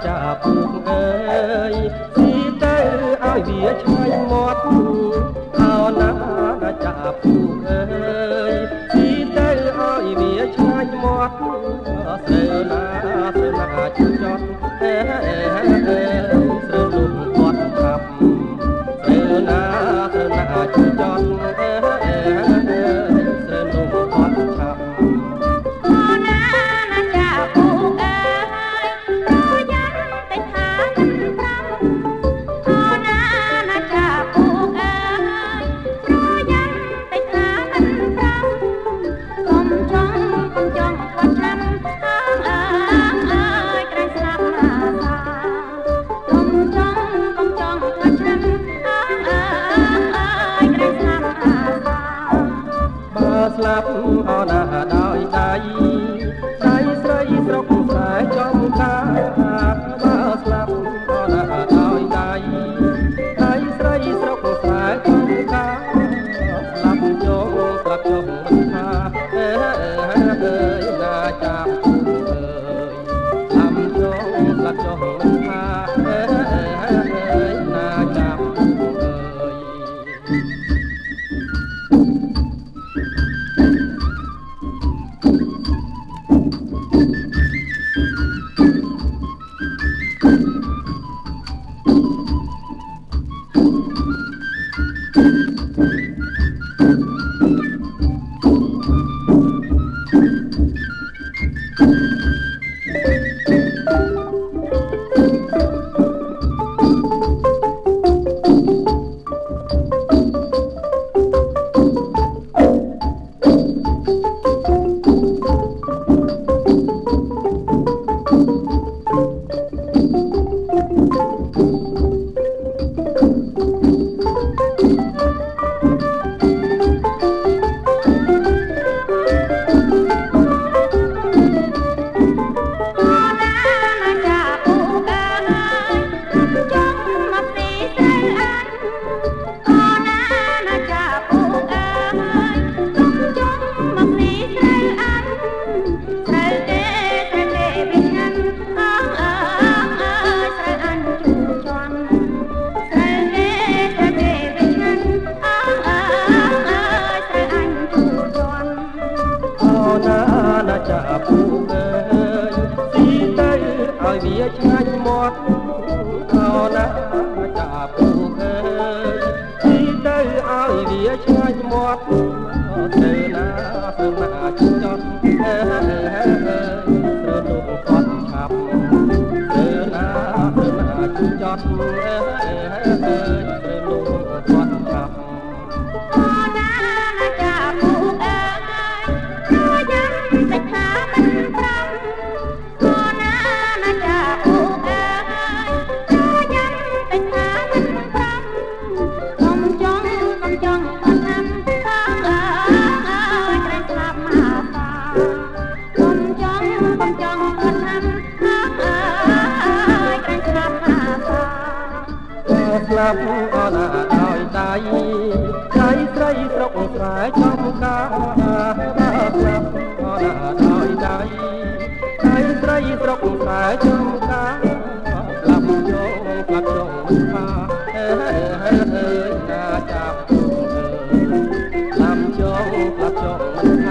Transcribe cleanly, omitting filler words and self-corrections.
ចាពូកអើយស៊ីទៅឲ្យវាឆ្ងាញ់មាត់អោណាចាពូកអើយស៊ីទៅឲ្យវាឆ្ងាញ់មាត់ស្រើណាជន់ចត់ស្រើលុបគាត់ខាប់ស្រើណាជន់ចត់ស្រើលុបគាត់ខាប់ស្លាប់អណាដោយដៃស្រីស្រុកស្រែចំការបើស្លាប់អណាដោយដៃស្រីស្រុកស្រែចំការស្លាប់ចុះមិនថាណាចាប់អើយស្លាប់ចុះមិនថាណាចាប់ចាពូអើយស៊ីទៅឲ្យវាឆ្ងាញ់មាត់អោណាចាពូអើយស៊ីទៅឲ្យវាឆ្ងាញ់មាត់ទៅណាជន់ចត់ព្រោះលោកគាត់ឆាប់ទៅណាជន់ចត់ព្រោះលោកគាត់ឆាប់ស្លាប់អណាដោយដៃស្រីស្រុកស្រែចំការស្លាប់អណាដោយដៃស្រីស្រុកស្រែចំការស្លាប់ចុះមិនថាណាចាប់ស្លាប់ចុះមិនថា